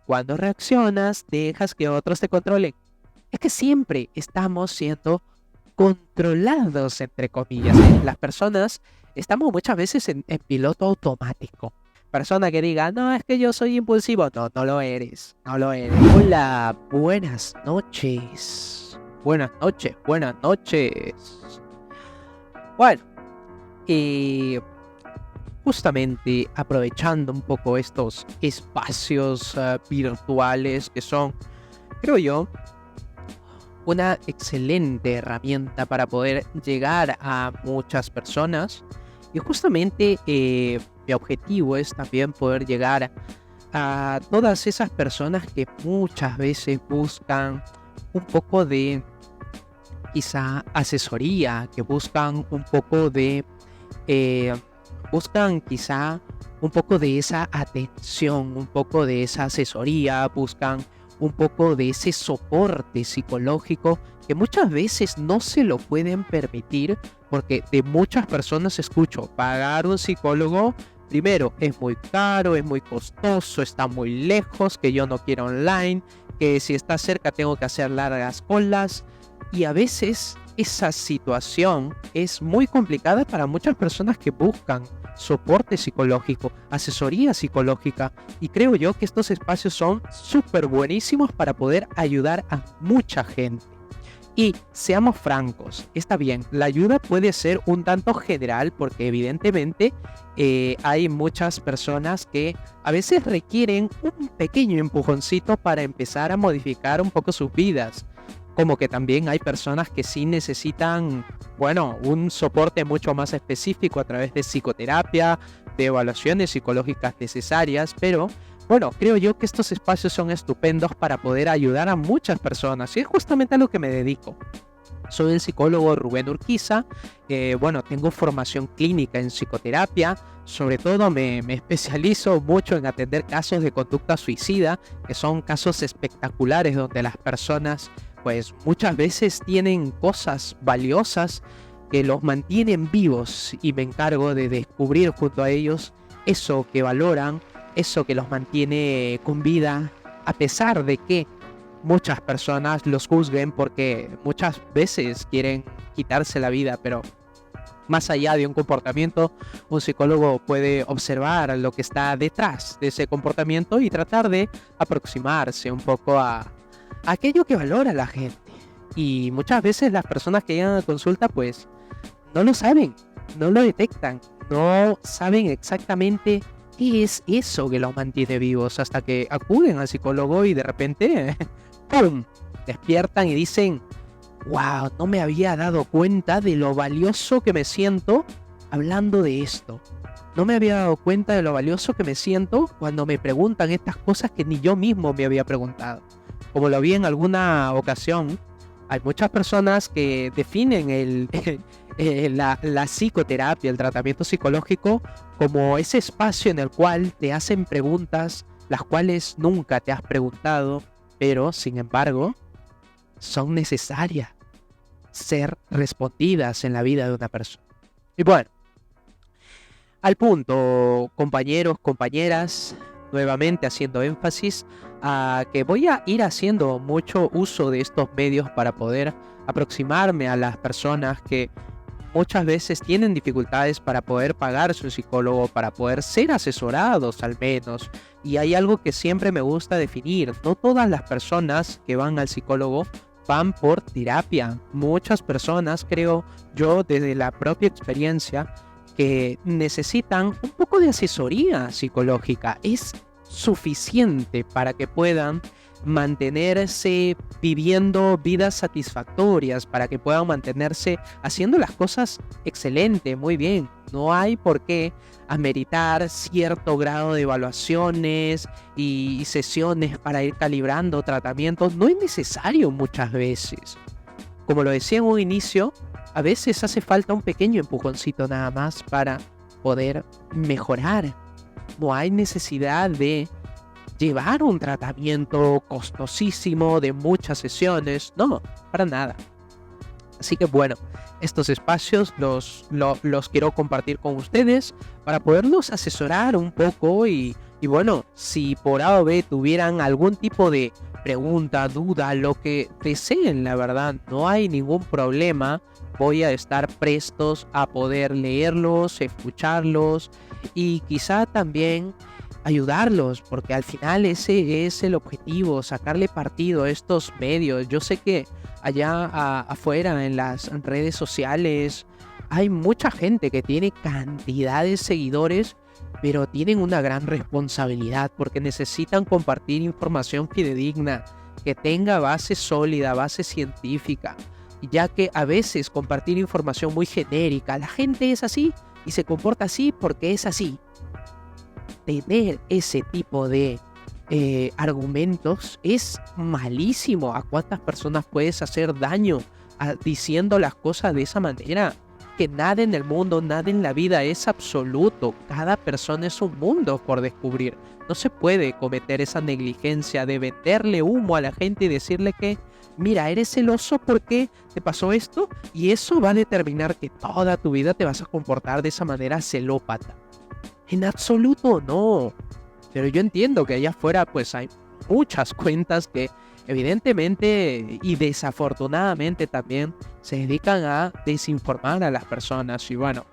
cuando reaccionas, dejas que otros te controlen. Es que siempre estamos siendo controlados, entre comillas, ¿eh? Las personas estamos muchas veces en piloto automático. Persona que diga, no, es que yo soy impulsivo. No, no lo eres. No lo eres. Hola, buenas noches. Buenas noches, buenas noches. Bueno, y justamente aprovechando un poco estos espacios virtuales que son, creo yo, una excelente herramienta para poder llegar a muchas personas. Y justamente mi objetivo es también poder llegar a todas esas personas que muchas veces buscan un poco de quizá asesoría, que buscan un poco de buscan quizá un poco de esa atención, un poco de esa asesoría, buscan un poco de ese soporte psicológico que muchas veces no se lo pueden permitir, porque de muchas personas escucho, pagar un psicólogo, primero, es muy caro, es muy costoso, está muy lejos, que yo no quiero online, que si está cerca tengo que hacer largas colas, y a veces esa situación es muy complicada para muchas personas que buscan soporte psicológico, asesoría psicológica, y creo yo que estos espacios son súper buenísimos para poder ayudar a mucha gente. Y seamos francos, está bien, la ayuda puede ser un tanto general porque evidentemente hay muchas personas que a veces requieren un pequeño empujoncito para empezar a modificar un poco sus vidas. Como que también hay personas que sí necesitan, bueno, un soporte mucho más específico a través de psicoterapia, de evaluaciones psicológicas necesarias, pero bueno, creo yo que estos espacios son estupendos para poder ayudar a muchas personas y es justamente a lo que me dedico. Soy el psicólogo Rubén Urquiza, bueno, tengo formación clínica en psicoterapia, sobre todo me especializo mucho en atender casos de conducta suicida, que son casos espectaculares donde las personas pues muchas veces tienen cosas valiosas que los mantienen vivos y me encargo de descubrir junto a ellos eso que valoran, eso que los mantiene con vida, a pesar de que muchas personas los juzguen porque muchas veces quieren quitarse la vida, pero más allá de un comportamiento, un psicólogo puede observar lo que está detrás de ese comportamiento y tratar de aproximarse un poco a aquello que valora la gente. Y muchas veces las personas que llegan a consulta pues no lo saben, no lo detectan, no saben exactamente qué es eso que los mantiene vivos hasta que acuden al psicólogo y de repente ¡pum!, despiertan y dicen, wow, no me había dado cuenta de lo valioso que me siento hablando de esto. No me había dado cuenta de lo valioso que me siento cuando me preguntan estas cosas que ni yo mismo me había preguntado. Como lo vi en alguna ocasión, hay muchas personas que definen la psicoterapia, el tratamiento psicológico, como ese espacio en el cual te hacen preguntas las cuales nunca te has preguntado, pero sin embargo son necesarias ser respondidas en la vida de una persona. Y bueno, al punto, compañeros, compañeras, nuevamente haciendo énfasis a que voy a ir haciendo mucho uso de estos medios para poder aproximarme a las personas que muchas veces tienen dificultades para poder pagar su psicólogo, para poder ser asesorados al menos. Y hay algo que siempre me gusta definir, no todas las personas que van al psicólogo van por terapia. Muchas personas, creo yo, desde la propia experiencia, que necesitan un poco de asesoría psicológica. Es suficiente para que puedan mantenerse viviendo vidas satisfactorias, para que puedan mantenerse haciendo las cosas excelente, muy bien. No hay por qué ameritar cierto grado de evaluaciones y sesiones para ir calibrando tratamientos. No es necesario muchas veces. Como lo decía en un inicio, a veces hace falta un pequeño empujoncito nada más para poder mejorar. No hay necesidad de llevar un tratamiento costosísimo de muchas sesiones. No, para nada. Así que bueno, estos espacios los quiero compartir con ustedes para poderlos asesorar un poco y Y bueno, si por A o B tuvieran algún tipo de pregunta, duda, lo que deseen, la verdad, no hay ningún problema. Voy a estar prestos a poder leerlos, escucharlos y quizá también ayudarlos, porque al final ese es el objetivo, sacarle partido a estos medios. Yo sé que allá afuera en las redes sociales hay mucha gente que tiene cantidad de seguidores, pero tienen una gran responsabilidad porque necesitan compartir información fidedigna, que tenga base sólida, base científica, ya que a veces compartir información muy genérica, la gente es así y se comporta así porque es así. Tener ese tipo de argumentos es malísimo. ¿A cuántas personas puedes hacer daño diciendo las cosas de esa manera? Que nada en el mundo, nada en la vida es absoluto. Cada persona es un mundo por descubrir. No se puede cometer esa negligencia de venderle humo a la gente y decirle que, mira, eres celoso porque te pasó esto y eso va a determinar que toda tu vida te vas a comportar de esa manera celópata. En absoluto no. Pero yo entiendo que allá afuera pues hay muchas cuentas que evidentemente y desafortunadamente también se dedican a desinformar a las personas. Y bueno,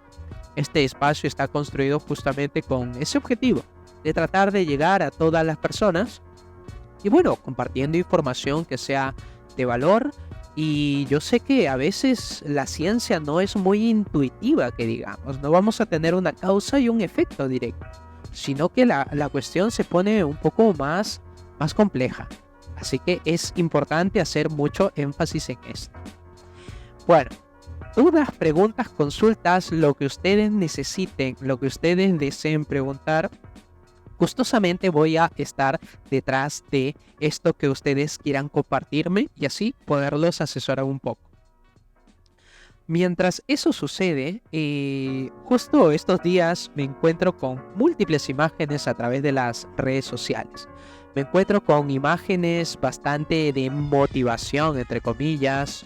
este espacio está construido justamente con ese objetivo de tratar de llegar a todas las personas y bueno, compartiendo información que sea de valor. Y yo sé que a veces la ciencia no es muy intuitiva, que digamos, no vamos a tener una causa y un efecto directo, sino que la cuestión se pone un poco más compleja. Así que es importante hacer mucho énfasis en esto. Bueno, dudas, preguntas, consultas, lo que ustedes necesiten, lo que ustedes deseen preguntar. Gustosamente voy a estar detrás de esto que ustedes quieran compartirme y así poderlos asesorar un poco. Mientras eso sucede, justo estos días me encuentro con múltiples imágenes a través de las redes sociales. Me encuentro con imágenes bastante de motivación, entre comillas.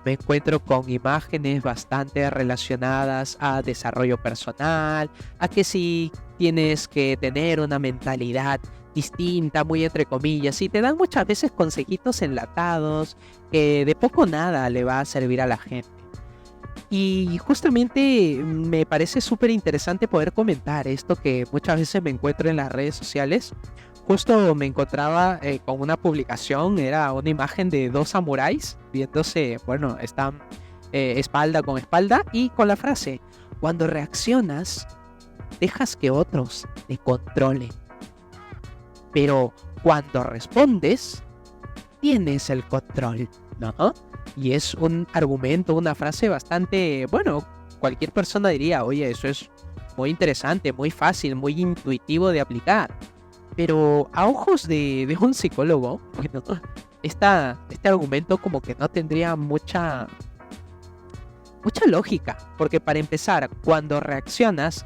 Me encuentro con imágenes bastante relacionadas a desarrollo personal, a que si tienes que tener una mentalidad distinta, muy entre comillas, y te dan muchas veces consejitos enlatados que de poco o nada le va a servir a la gente. Y justamente me parece súper interesante poder comentar esto que muchas veces me encuentro en las redes sociales. Justo me encontraba con una publicación, era una imagen de dos samuráis viéndose, bueno, están espalda con espalda y con la frase, cuando reaccionas, dejas que otros te controlen, pero cuando respondes, tienes el control, ¿no? Y es un argumento, una frase bastante, bueno, cualquier persona diría, oye, eso es muy interesante, muy fácil, muy intuitivo de aplicar. Pero a ojos de un psicólogo, bueno, este argumento como que no tendría mucha lógica. Porque para empezar, cuando reaccionas,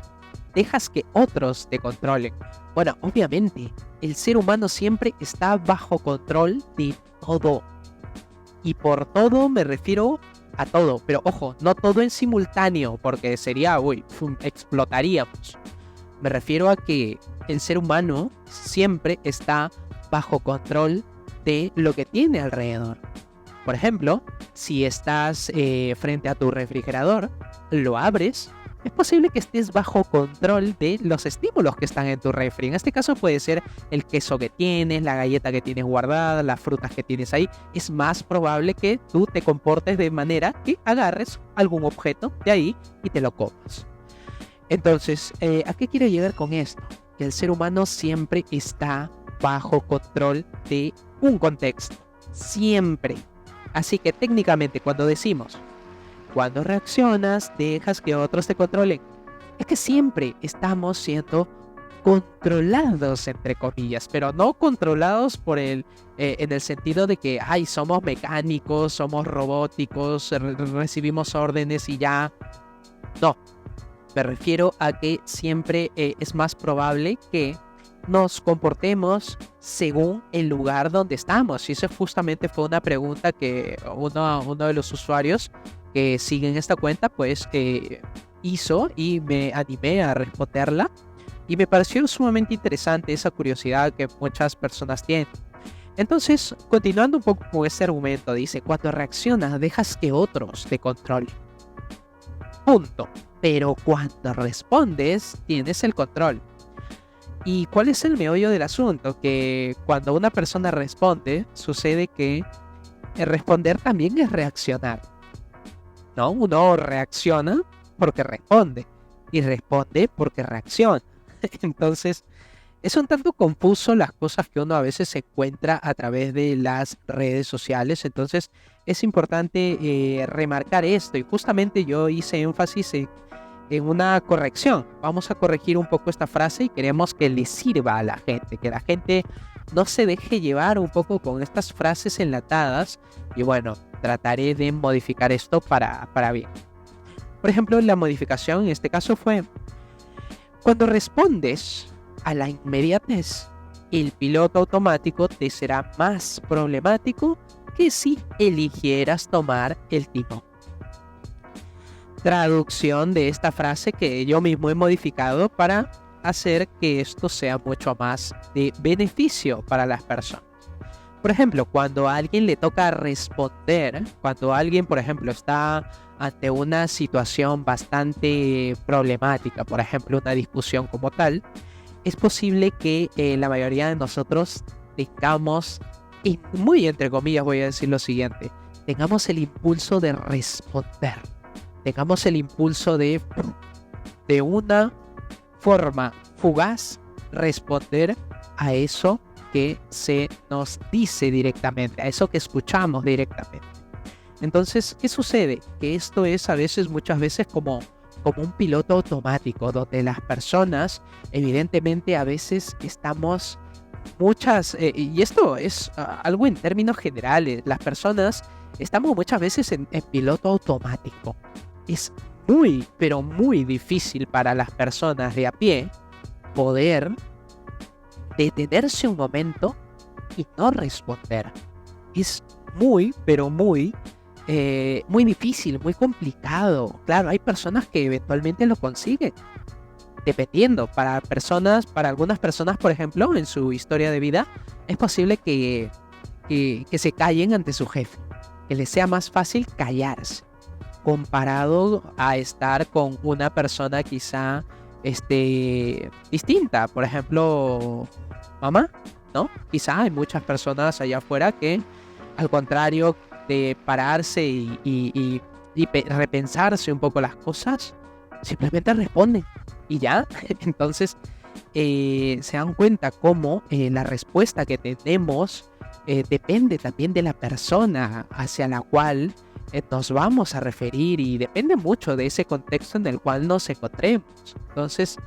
dejas que otros te controlen. Bueno, obviamente, el ser humano siempre está bajo control de todo. Y por todo me refiero a todo. Pero ojo, no todo en simultáneo, porque sería, explotaríamos. Me refiero a que el ser humano siempre está bajo control de lo que tiene alrededor. Por ejemplo, si estás frente a tu refrigerador, lo abres, es posible que estés bajo control de los estímulos que están en tu refri. En este caso puede ser el queso que tienes, la galleta que tienes guardada, las frutas que tienes ahí. Es más probable que tú te comportes de manera que agarres algún objeto de ahí y te lo comas. Entonces, ¿a qué quiero llegar con esto? Que el ser humano siempre está bajo control de un contexto. Siempre. Así que técnicamente cuando decimos, cuando reaccionas, dejas que otros te controlen, es que siempre estamos siendo controlados, entre comillas, pero no controlados por en el sentido de que, somos mecánicos, somos robóticos, recibimos órdenes y ya. No. Me refiero a que siempre es más probable que nos comportemos según el lugar donde estamos. Y eso justamente fue una pregunta que uno de los usuarios que siguen esta cuenta pues hizo y me animé a responderla. Y me pareció sumamente interesante esa curiosidad que muchas personas tienen. Entonces, continuando un poco con este argumento, dice, cuando reaccionas dejas que otros te controlen. Punto. Pero cuando respondes, tienes el control. ¿Y cuál es el meollo del asunto? Que cuando una persona responde, sucede que el responder también es reaccionar, ¿no? Uno reacciona porque responde y responde porque reacciona. Entonces, es un tanto confuso las cosas que uno a veces se encuentra a través de las redes sociales. Entonces, es importante remarcar esto. Y justamente yo hice énfasis en una corrección. Vamos a corregir un poco esta frase y queremos que le sirva a la gente, que la gente no se deje llevar un poco con estas frases enlatadas. Y bueno, trataré de modificar esto para bien. Por ejemplo, la modificación en este caso fue: cuando respondes a la inmediatez, el piloto automático te será más problemático que si eligieras tomar el timón. Traducción de esta frase que yo mismo he modificado para hacer que esto sea mucho más de beneficio para las personas. Por ejemplo, cuando a alguien le toca responder, cuando alguien, por ejemplo, está ante una situación bastante problemática, por ejemplo, una discusión como tal, es posible que la mayoría de nosotros tengamos, y muy entre comillas voy a decir lo siguiente, tengamos el impulso de responder. Tengamos el impulso de una forma fugaz, responder a eso que se nos dice directamente, a eso que escuchamos directamente. Entonces, ¿qué sucede? Que esto es a veces, muchas veces como un piloto automático, donde las personas, evidentemente, a veces estamos y esto es algo en términos generales, las personas estamos muchas veces en piloto automático. Es muy, pero muy difícil para las personas de a pie poder detenerse un momento y no responder. Es muy, pero muy difícil, muy complicado. Claro, hay personas que eventualmente lo consiguen, dependiendo. Para algunas personas, por ejemplo, en su historia de vida, es posible que se callen ante su jefe, que les sea más fácil callarse, comparado a estar con una persona quizá distinta. Por ejemplo, mamá, ¿no? Quizá hay muchas personas allá afuera que, al contrario de pararse y repensarse un poco las cosas, simplemente responden y ya. Entonces se dan cuenta cómo la respuesta que tenemos depende también de la persona hacia la cual nos vamos a referir, y depende mucho de ese contexto en el cual nos encontremos. Entonces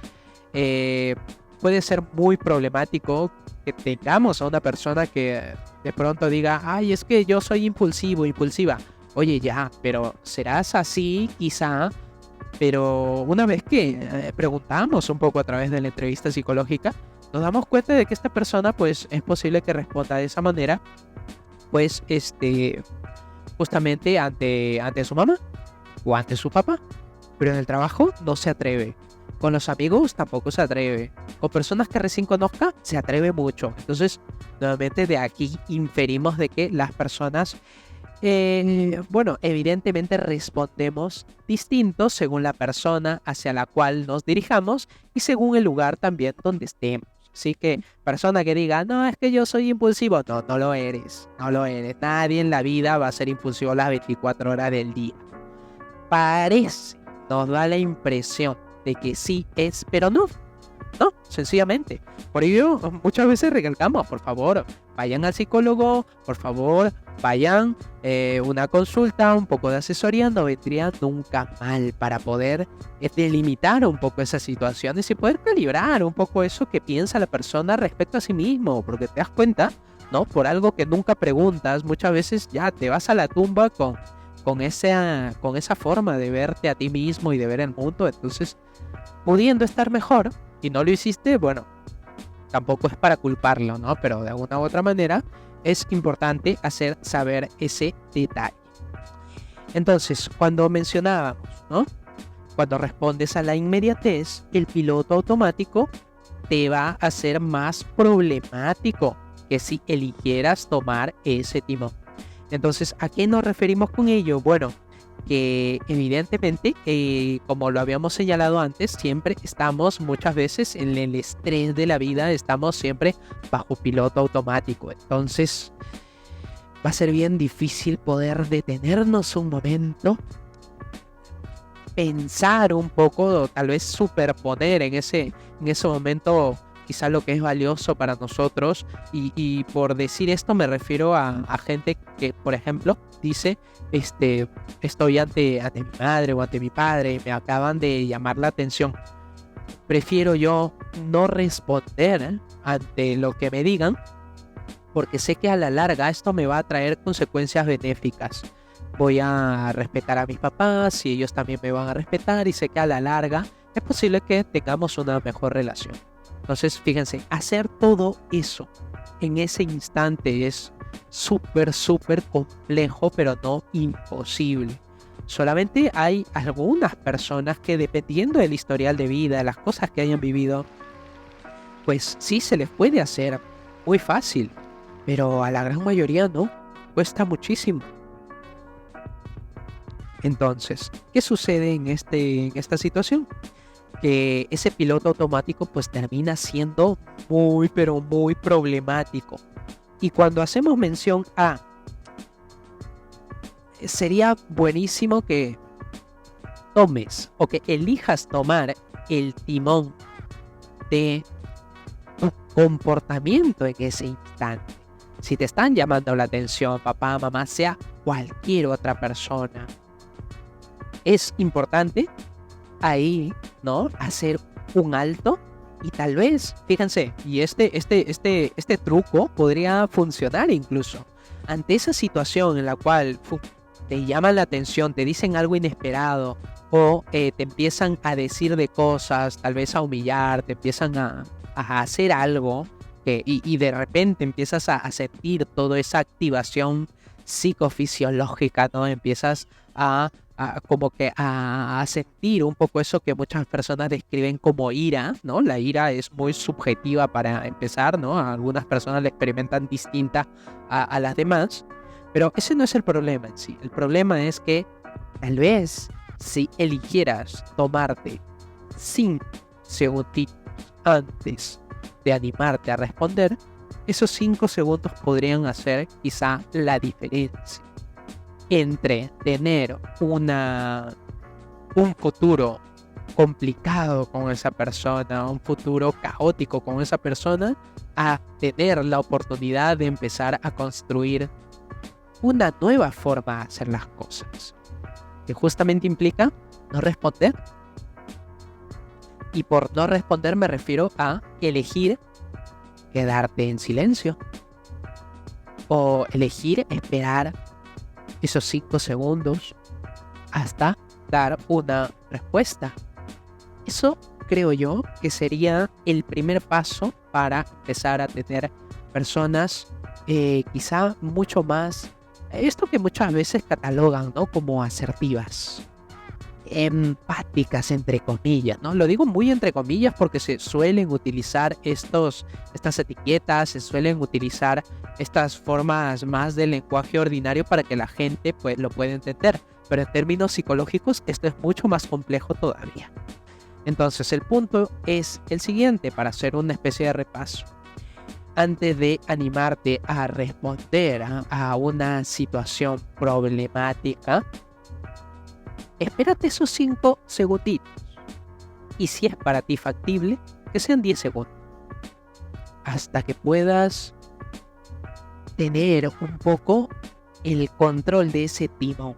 puede ser muy problemático que tengamos a una persona que de pronto diga, ay, es que yo soy impulsivo, impulsiva. Oye, ya, pero serás así quizá, pero una vez que preguntamos un poco a través de la entrevista psicológica, nos damos cuenta de que esta persona, pues, es posible que responda de esa manera, pues, justamente ante su mamá o ante su papá. Pero en el trabajo no se atreve. Con los amigos tampoco se atreve. Con personas que recién conozca se atreve mucho. Entonces, nuevamente de aquí inferimos de que las personas, bueno, evidentemente respondemos distintos según la persona hacia la cual nos dirijamos y según el lugar también donde estemos. Así que persona que diga, no, es que yo soy impulsivo, no lo eres, no lo eres. Nadie en la vida va a ser impulsivo las 24 horas del día. Parece, nos da la impresión de que sí es, pero no, sencillamente. Por ello, muchas veces recalcamos, por favor, vayan al psicólogo, por favor, vayan una consulta, un poco de asesoría, no vendría nunca mal para poder delimitar un poco esas situaciones y poder calibrar un poco eso que piensa la persona respecto a sí mismo, porque te das cuenta, ¿no? Por algo que nunca preguntas, muchas veces ya te vas a la tumba con esa forma de verte a ti mismo y de ver el mundo. Entonces, pudiendo estar mejor y no lo hiciste, bueno, tampoco es para culparlo, ¿no? Pero de alguna u otra manera es importante hacer saber ese detalle. Entonces, cuando mencionábamos, ¿no? Cuando respondes a la inmediatez, el piloto automático te va a ser más problemático que si eligieras tomar ese timón. Entonces, ¿a qué nos referimos con ello? Bueno, que evidentemente, como lo habíamos señalado antes, siempre estamos muchas veces en el estrés de la vida, estamos siempre bajo piloto automático. Entonces, va a ser bien difícil poder detenernos un momento, pensar un poco, tal vez superponer en ese momento quizá lo que es valioso para nosotros. Y por decir esto me refiero a gente que, por ejemplo, dice, estoy ante mi madre o ante mi padre y me acaban de llamar la atención. Prefiero yo no responder ante lo que me digan, porque sé que a la larga esto me va a traer consecuencias benéficas. Voy a respetar a mis papás y ellos también me van a respetar, y sé que a la larga es posible que tengamos una mejor relación. Entonces, fíjense, hacer todo eso en ese instante es súper complejo, pero no imposible. Solamente hay algunas personas que, dependiendo del historial de vida, de las cosas que hayan vivido, pues sí se les puede hacer muy fácil, pero a la gran mayoría no, cuesta muchísimo. Entonces, ¿qué sucede en esta situación? Que ese piloto automático pues termina siendo muy, pero muy problemático. Y cuando hacemos mención a, sería buenísimo que tomes o que elijas tomar el timón de tu comportamiento en ese instante. Si te están llamando la atención, papá, mamá, sea cualquier otra persona, es importante ahí, ¿no? Hacer un alto y tal vez, fíjense, y este truco podría funcionar incluso. Ante esa situación en la cual te llaman la atención, te dicen algo inesperado o te empiezan a decir de cosas, tal vez a humillar, te empiezan a hacer algo y de repente empiezas a sentir toda esa activación psicofisiológica, ¿no? Empiezas como que a sentir un poco eso que muchas personas describen como ira, ¿no? La ira es muy subjetiva para empezar, ¿no? Algunas personas la experimentan distinta a las demás, pero ese no es el problema en sí. El problema es que tal vez si eligieras tomarte 5 segunditos antes de animarte a responder, esos 5 segundos podrían hacer quizá la diferencia entre tener un futuro complicado con esa persona, un futuro caótico con esa persona, a tener la oportunidad de empezar a construir una nueva forma de hacer las cosas, que justamente implica no responder. Y por no responder me refiero a elegir quedarte en silencio o elegir esperar esos 5 segundos hasta dar una respuesta. Eso creo yo que sería el primer paso para empezar a tener personas quizá mucho más, esto que muchas veces catalogan, ¿no? Como asertivas, empáticas, entre comillas, ¿no? Lo digo muy entre comillas porque se suelen utilizar estas etiquetas, se suelen utilizar estas formas más del lenguaje ordinario para que la gente pues lo pueda entender, pero en términos psicológicos esto es mucho más complejo todavía. Entonces el punto es el siguiente, para hacer una especie de repaso. Antes de animarte a responder a una situación problemática, espérate esos 5 segunditos. Y si es para ti factible, que sean 10 segundos. Hasta que puedas tener un poco el control de ese timón,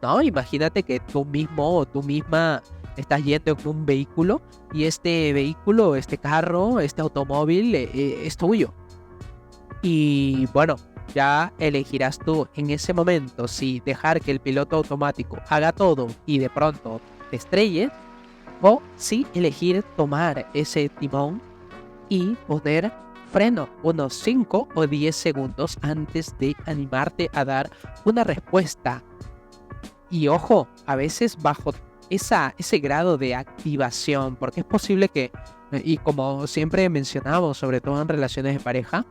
¿no? Imagínate que tú mismo o tú misma estás yendo en un vehículo y este vehículo, este carro, este automóvil es tuyo. Y bueno, ya elegirás tú en ese momento si dejar que el piloto automático haga todo y de pronto te estrelle, o si elegir tomar ese timón y poner freno unos 5 o 10 segundos antes de animarte a dar una respuesta. Y ojo, a veces bajo ese grado de activación, porque es posible que Y como siempre mencionamos, sobre todo en relaciones de pareja,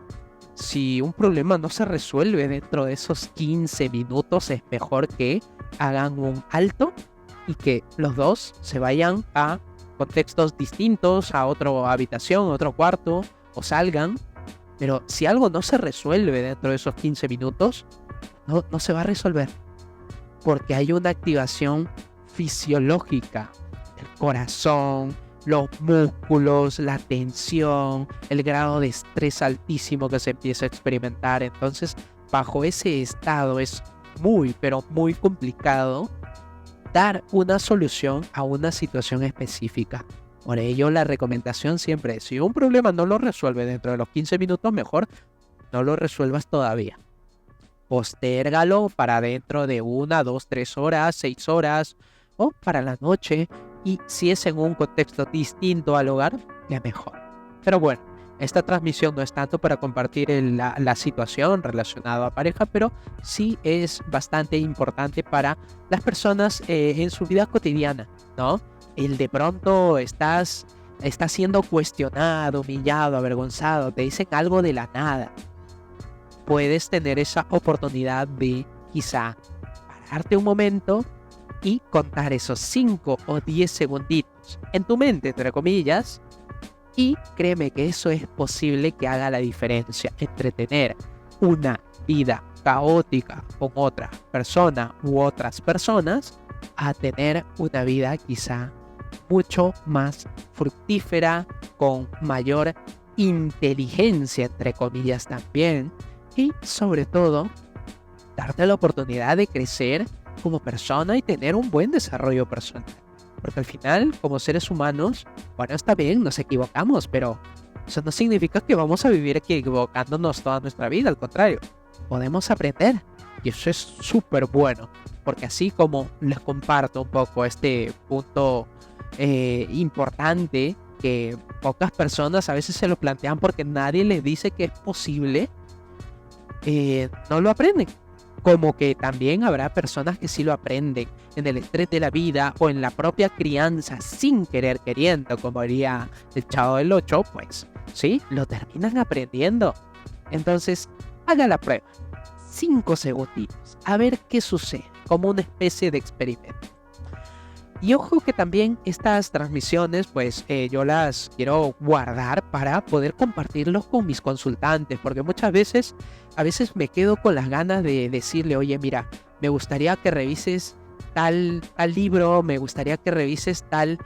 si un problema no se resuelve dentro de esos 15 minutos, es mejor que hagan un alto y que los dos se vayan a contextos distintos, a otra habitación, a otro cuarto, o salgan. Pero si algo no se resuelve dentro de esos 15 minutos, no se va a resolver. Porque hay una activación fisiológica del corazón, los músculos, la tensión, el grado de estrés altísimo que se empieza a experimentar. Entonces, bajo ese estado es muy, pero muy complicado dar una solución a una situación específica. Por ello, la recomendación siempre es, si un problema no lo resuelve dentro de los 15 minutos, mejor no lo resuelvas todavía. Postérgalo para dentro de 1, 2, 3 horas, 6 horas o para la noche. Y si es en un contexto distinto al hogar, ya mejor. Pero bueno, esta transmisión no es tanto para compartir la situación relacionada a pareja, pero sí es bastante importante para las personas en su vida cotidiana, ¿no? El de pronto estás siendo cuestionado, humillado, avergonzado, te dicen algo de la nada. Puedes tener esa oportunidad de quizá pararte un momento y contar esos 5 o 10 segunditos en tu mente, entre comillas, y créeme que eso es posible que haga la diferencia entre tener una vida caótica con otra persona u otras personas a tener una vida quizá mucho más fructífera, con mayor inteligencia, entre comillas también, y sobre todo darte la oportunidad de crecer como persona y tener un buen desarrollo personal. Porque al final, como seres humanos, bueno, está bien, nos equivocamos, pero eso no significa que vamos a vivir equivocándonos toda nuestra vida, al contrario, podemos aprender y eso es súper bueno, porque así como les comparto un poco este punto importante que pocas personas a veces se lo plantean porque nadie les dice que es posible, no lo aprenden. Como que también habrá personas que sí lo aprenden en el estrés de la vida o en la propia crianza sin querer queriendo, como diría el Chavo del 8, pues sí, lo terminan aprendiendo. Entonces, haga la prueba. 5 segunditos, a ver qué sucede, como una especie de experimento. Y ojo que también estas transmisiones, pues yo las quiero guardar para poder compartirlos con mis consultantes, porque muchas veces, a veces me quedo con las ganas de decirle, oye, mira, me gustaría que revises tal libro, me gustaría que revises tal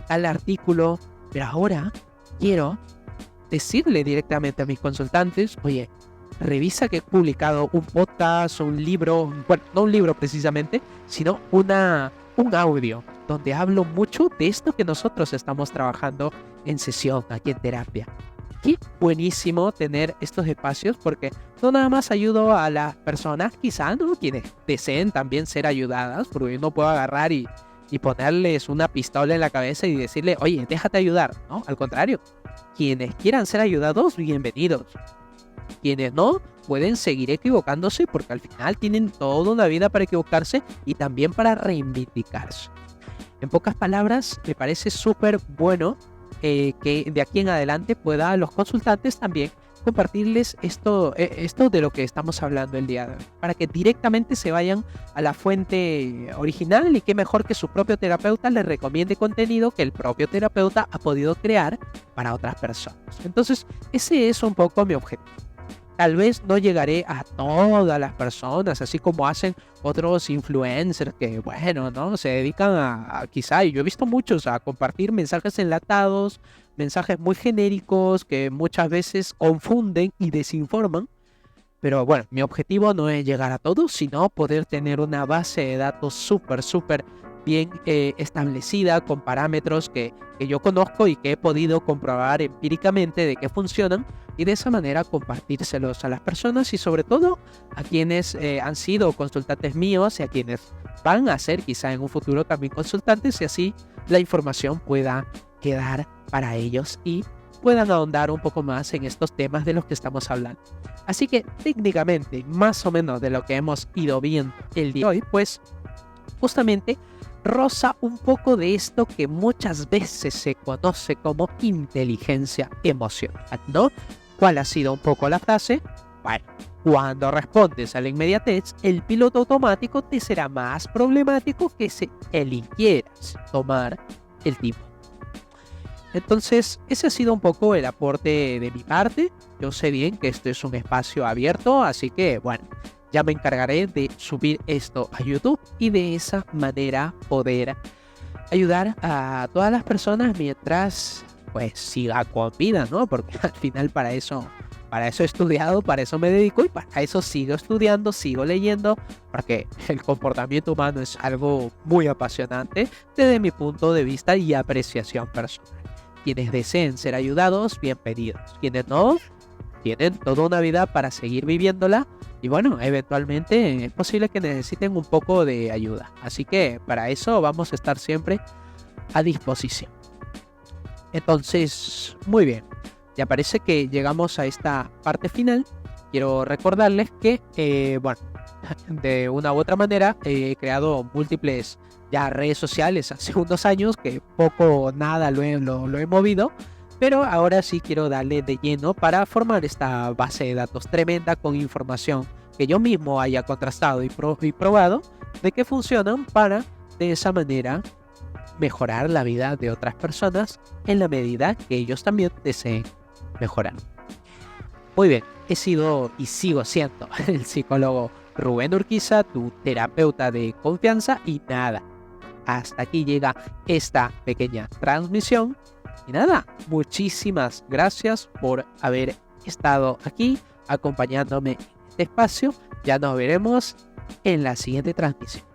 artículo, pero ahora quiero decirle directamente a mis consultantes, oye, revisa que he publicado un podcast o un libro, bueno, no un libro precisamente, sino un audio donde hablo mucho de esto que nosotros estamos trabajando en sesión aquí en terapia. Qué buenísimo tener estos espacios porque no nada más ayudo a las personas quizá, ¿no?, quienes deseen también ser ayudadas, porque yo no puedo agarrar y ponerles una pistola en la cabeza y decirle, oye, déjate ayudar, ¿no? Al contrario, quienes quieran ser ayudados, bienvenidos. Quienes no, pueden seguir equivocándose porque al final tienen toda una vida para equivocarse y también para reivindicarse. En pocas palabras, me parece súper bueno que de aquí en adelante pueda a los consultantes también compartirles esto de lo que estamos hablando el día de hoy, para que directamente se vayan a la fuente original y qué mejor que su propio terapeuta les recomiende contenido que el propio terapeuta ha podido crear para otras personas. Entonces, ese es un poco mi objetivo. Tal vez no llegaré a todas las personas, así como hacen otros influencers que, bueno, ¿no?, se dedican a quizá, y yo he visto muchos, a compartir mensajes enlatados, mensajes muy genéricos que muchas veces confunden y desinforman. Pero bueno, mi objetivo no es llegar a todos, sino poder tener una base de datos súper bien establecida, con parámetros que yo conozco y que he podido comprobar empíricamente de que funcionan, y de esa manera compartírselos a las personas y sobre todo a quienes han sido consultantes míos y a quienes van a ser quizá en un futuro también consultantes, y así la información pueda quedar para ellos y puedan ahondar un poco más en estos temas de los que estamos hablando. Así que técnicamente, más o menos de lo que hemos ido viendo el día de hoy, pues justamente roza un poco de esto que muchas veces se conoce como inteligencia emocional, ¿no? ¿Cuál ha sido un poco la frase? Bueno, cuando respondes a la inmediatez, el piloto automático te será más problemático que si eligieras tomar el tiempo. Entonces, ese ha sido un poco el aporte de mi parte. Yo sé bien que esto es un espacio abierto, así que bueno, ya me encargaré de subir esto a YouTube y de esa manera poder ayudar a todas las personas mientras pues siga con vida, ¿no? Porque al final para eso he estudiado, para eso me dedico y para eso sigo estudiando, sigo leyendo, porque el comportamiento humano es algo muy apasionante desde mi punto de vista y apreciación personal. Quienes deseen ser ayudados, bienvenidos. Quienes no, tienen toda una vida para seguir viviéndola y bueno, eventualmente es posible que necesiten un poco de ayuda. Así que para eso vamos a estar siempre a disposición. Entonces, muy bien. Ya parece que llegamos a esta parte final. Quiero recordarles que, bueno, de una u otra manera he creado múltiples ya redes sociales hace unos años que poco o nada lo he movido. Pero ahora sí quiero darle de lleno para formar esta base de datos tremenda con información que yo mismo haya contrastado y probado de que funcionan para de esa manera mejorar la vida de otras personas en la medida que ellos también deseen mejorar. Muy bien, he sido y sigo siendo el psicólogo Rubén Urquiza, tu terapeuta de confianza y nada, hasta aquí llega esta pequeña transmisión. Y nada, muchísimas gracias por haber estado aquí acompañándome en este espacio. Ya nos veremos en la siguiente transmisión.